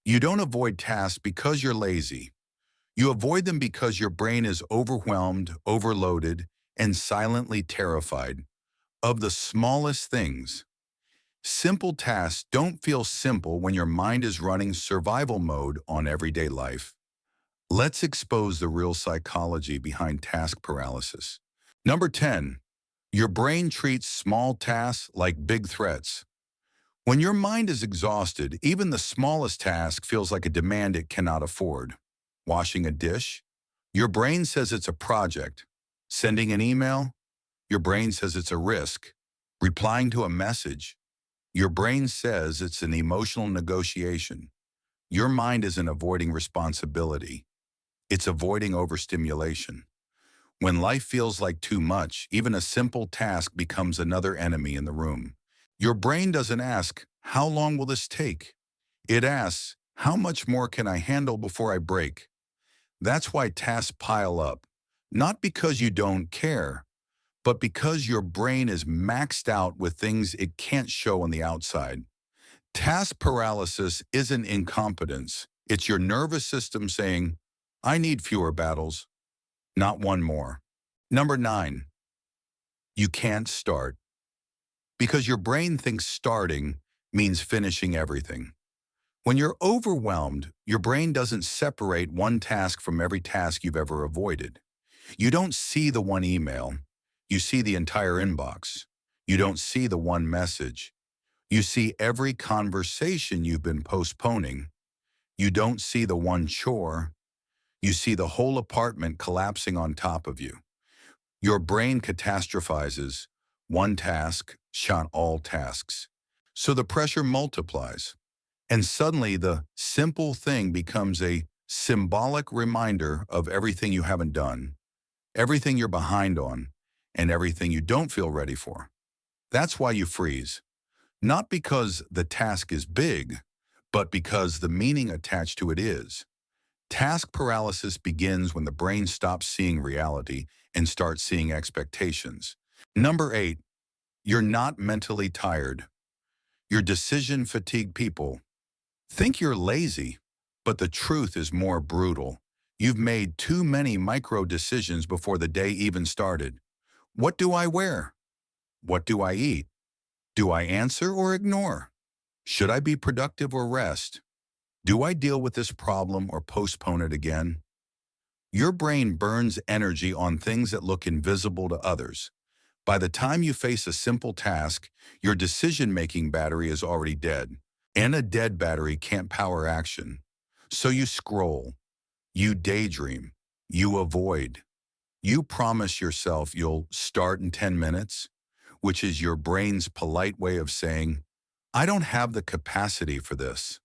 You don't avoid tasks because you're lazy. You avoid them because your brain is overwhelmed, overloaded, and silently terrified of the smallest things. Simple tasks don't feel simple when your mind is running survival mode on everyday life. Let's expose the real psychology behind task paralysis. Number 10, your brain treats small tasks like big threats. When your mind is exhausted, even the smallest task feels like a demand it cannot afford. Washing a dish? Your brain says it's a project. Sending an email? Your brain says it's a risk. Replying to a message? Your brain says it's an emotional negotiation. Your mind isn't avoiding responsibility. It's avoiding overstimulation. When life feels like too much, even a simple task becomes another enemy in the room. Your brain doesn't ask, how long will this take? It asks, how much more can I handle before I break? That's why tasks pile up. Not because you don't care, but because your brain is maxed out with things it can't show on the outside. Task paralysis isn't incompetence. It's your nervous system saying, I need fewer battles, not one more. Number 9, you can't start. Because your brain thinks starting means finishing everything. When you're overwhelmed, your brain doesn't separate one task from every task you've ever avoided. You don't see the one email. You see the entire inbox. You don't see the one message. You see every conversation you've been postponing. You don't see the one chore. You see the whole apartment collapsing on top of you. Your brain catastrophizes. One task shot all tasks. So the pressure multiplies. And suddenly the simple thing becomes a symbolic reminder of everything you haven't done, everything you're behind on, and everything you don't feel ready for. That's why you freeze. Not because the task is big, but because the meaning attached to it is. Task paralysis begins when the brain stops seeing reality and starts seeing expectations. Number 8, you're not mentally tired. Your decision-fatigued people think you're lazy, but the truth is more brutal. You've made too many micro decisions before the day even started. What do I wear? What do I eat? Do I answer or ignore? Should I be productive or rest? Do I deal with this problem or postpone it again? Your brain burns energy on things that look invisible to others. By the time you face a simple task, your decision-making battery is already dead. And a dead battery can't power action. So you scroll, you daydream, you avoid. You promise yourself you'll start in 10 minutes, which is your brain's polite way of saying, I don't have the capacity for this.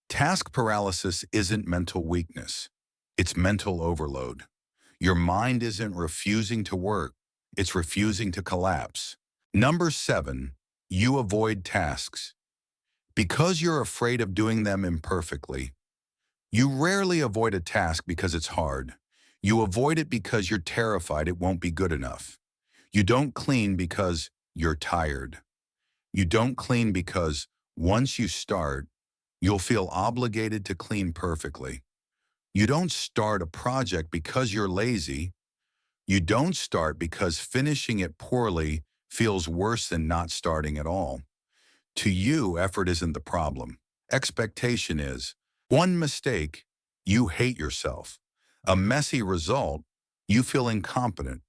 Task paralysis isn't mental weakness. It's mental overload. Your mind isn't refusing to work. It's refusing to collapse. Number 7, you avoid tasks. Because you're afraid of doing them imperfectly. You rarely avoid a task because it's hard. You avoid it because you're terrified it won't be good enough. You don't clean because you're tired. You don't clean because once you start, you'll feel obligated to clean perfectly. You don't start a project because you're lazy. You don't start because finishing it poorly feels worse than not starting at all. To you, effort isn't the problem. Expectation is. One mistake, you hate yourself. A messy result, you feel incompetent.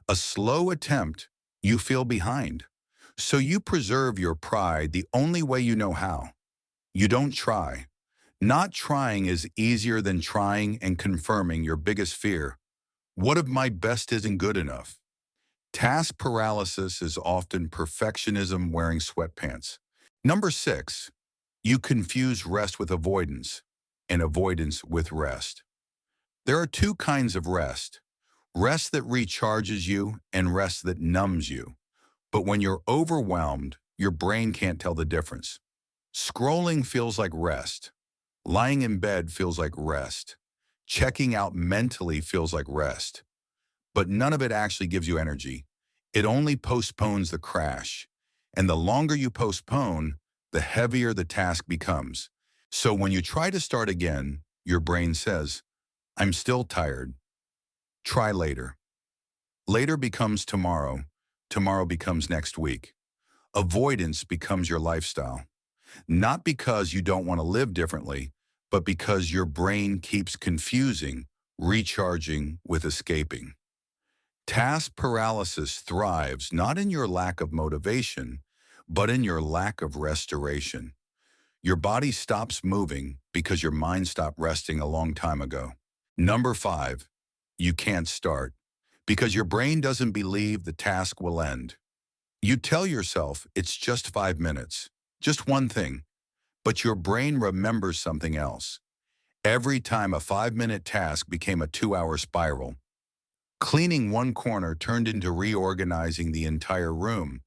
A slow attempt, you feel behind. So you preserve your pride the only way you know how. You don't try. Not trying is easier than trying and confirming your biggest fear. What if my best isn't good enough? Task paralysis is often perfectionism wearing sweatpants. Number 6, you confuse rest with avoidance and avoidance with rest. There are two kinds of rest. Rest that recharges you and rest that numbs you. But when you're overwhelmed, your brain can't tell the difference. Scrolling feels like rest. Lying in bed feels like rest. Checking out mentally feels like rest. But none of it actually gives you energy. It only postpones the crash. And the longer you postpone, the heavier the task becomes. So when you try to start again, your brain says, I'm still tired. Try later. Later becomes tomorrow. Tomorrow becomes next week. Avoidance becomes your lifestyle. Not because you don't want to live differently, but because your brain keeps confusing, recharging with escaping. Task paralysis thrives not in your lack of motivation, but in your lack of restoration. Your body stops moving because your mind stopped resting a long time ago. Number 5, you can't start because your brain doesn't believe the task will end. You tell yourself it's just 5 minutes, just one thing, but your brain remembers something else. Every time a 5-minute task became a 2-hour spiral, cleaning one corner turned into reorganizing the entire room.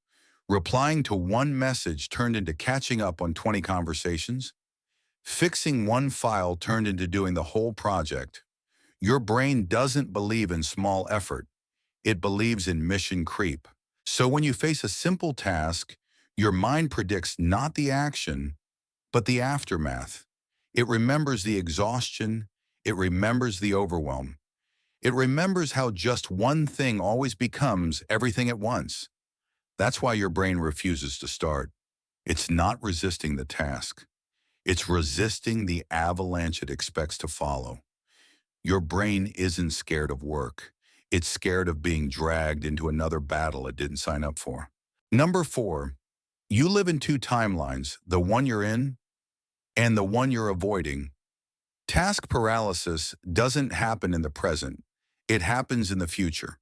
Replying to one message turned into catching up on 20 conversations. Fixing one file turned into doing the whole project. Your brain doesn't believe in small effort. It believes in mission creep. So when you face a simple task, your mind predicts not the action, but the aftermath. It remembers the exhaustion. It remembers the overwhelm. It remembers how just one thing always becomes everything at once. That's why your brain refuses to start. It's not resisting the task. It's resisting the avalanche it expects to follow. Your brain isn't scared of work. It's scared of being dragged into another battle it didn't sign up for. Number 4, you live in two timelines, the one you're in and the one you're avoiding. Task paralysis doesn't happen in the present. It happens in the future.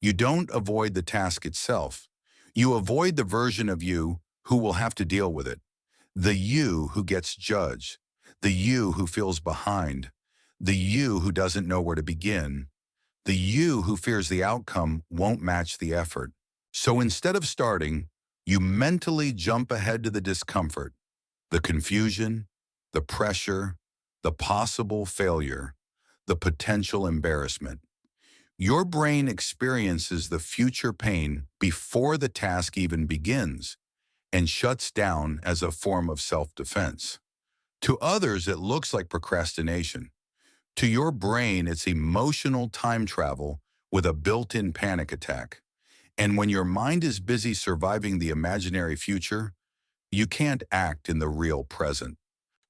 You don't avoid the task itself. You avoid the version of you who will have to deal with it. The you who gets judged. The you who feels behind. The you who doesn't know where to begin. The you who fears the outcome won't match the effort. So instead of starting, you mentally jump ahead to the discomfort, the confusion, the pressure, the possible failure, the potential embarrassment. Your brain experiences the future pain before the task even begins and shuts down as a form of self-defense. To others, it looks like procrastination. To your brain, it's emotional time travel with a built-in panic attack. And when your mind is busy surviving the imaginary future, you can't act in the real present.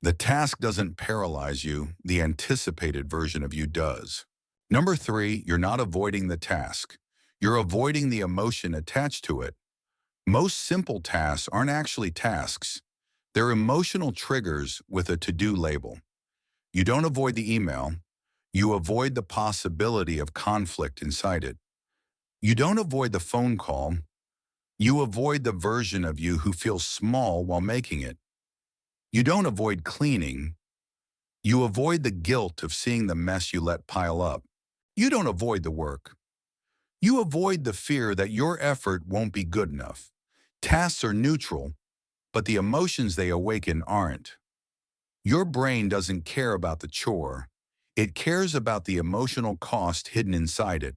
The task doesn't paralyze you, the anticipated version of you does. Number 3, you're not avoiding the task. You're avoiding the emotion attached to it. Most simple tasks aren't actually tasks. They're emotional triggers with a to-do label. You don't avoid the email. You avoid the possibility of conflict inside it. You don't avoid the phone call. You avoid the version of you who feels small while making it. You don't avoid cleaning. You avoid the guilt of seeing the mess you let pile up. You don't avoid the work. You avoid the fear that your effort won't be good enough. Tasks are neutral, but the emotions they awaken aren't. Your brain doesn't care about the chore. It cares about the emotional cost hidden inside it.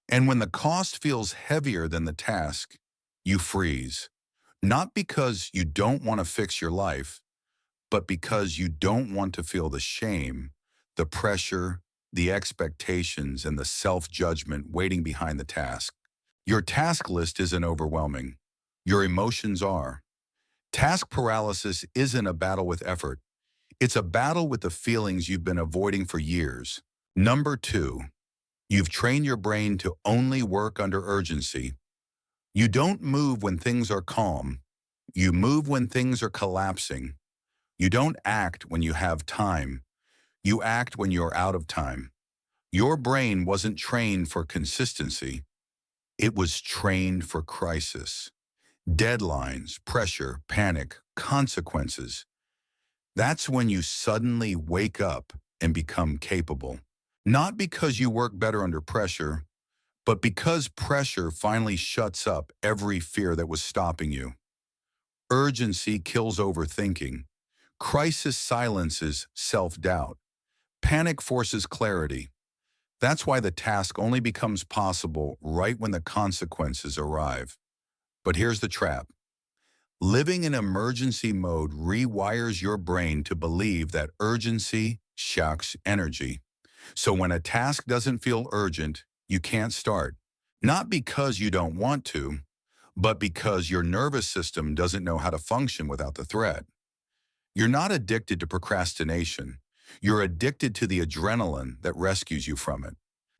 And when the cost feels heavier than the task, you freeze. Not because you don't want to fix your life, but because you don't want to feel the shame, the pressure, the expectations, and the self-judgment waiting behind the task. Your task list isn't overwhelming. Your emotions are. Task paralysis isn't a battle with effort. It's a battle with the feelings you've been avoiding for years. Number 2, you've trained your brain to only work under urgency. You don't move when things are calm. You move when things are collapsing. You don't act when you have time. You act when you're out of time. Your brain wasn't trained for consistency. It was trained for crisis. Deadlines, pressure, panic, consequences. That's when you suddenly wake up and become capable. Not because you work better under pressure, but because pressure finally shuts up every fear that was stopping you. Urgency kills overthinking. Crisis silences self-doubt. Panic forces clarity. That's why the task only becomes possible right when the consequences arrive. But here's the trap. Living in emergency mode rewires your brain to believe that urgency shocks energy. So when a task doesn't feel urgent, you can't start. Not because you don't want to, but because your nervous system doesn't know how to function without the threat. You're not addicted to procrastination. You're addicted to the adrenaline that rescues you from it.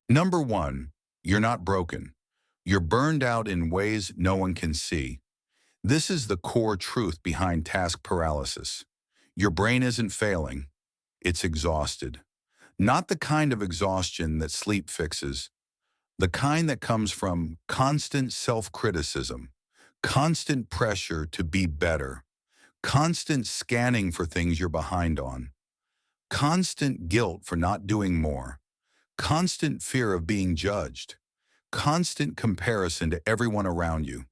Number one, you're not broken. You're burned out in ways no one can see. This is the core truth behind task paralysis. Your brain isn't failing, it's exhausted. Not the kind of exhaustion that sleep fixes, the kind that comes from constant self-criticism, constant pressure to be better, constant scanning for things you're behind on, constant guilt for not doing more, constant fear of being judged, constant comparison to everyone around you.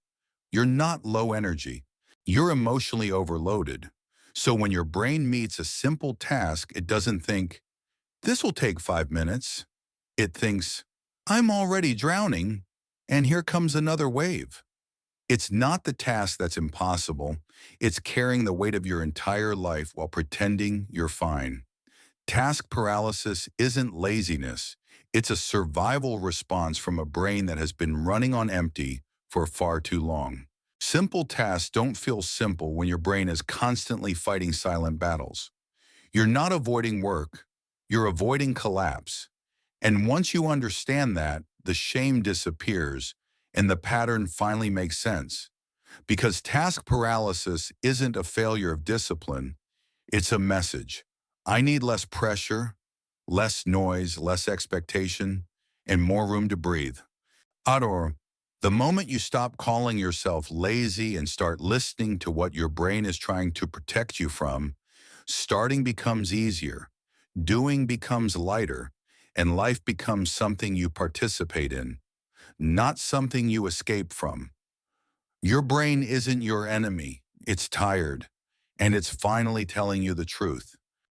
You're not low energy. You're emotionally overloaded. So when your brain meets a simple task, it doesn't think, this will take 5 minutes. It thinks, I'm already drowning, and here comes another wave. It's not the task that's impossible. It's carrying the weight of your entire life while pretending you're fine. Task paralysis isn't laziness. It's a survival response from a brain that has been running on empty for far too long. Simple tasks don't feel simple when your brain is constantly fighting silent battles. You're not avoiding work, you're avoiding collapse. And once you understand that, the shame disappears and the pattern finally makes sense. Because task paralysis isn't a failure of discipline, it's a message. I need less pressure, less noise, less expectation, and more room to breathe. Ador, the moment you stop calling yourself lazy and start listening to what your brain is trying to protect you from, starting becomes easier, doing becomes lighter, and life becomes something you participate in, not something you escape from. Your brain isn't your enemy. It's tired, and it's finally telling you the truth.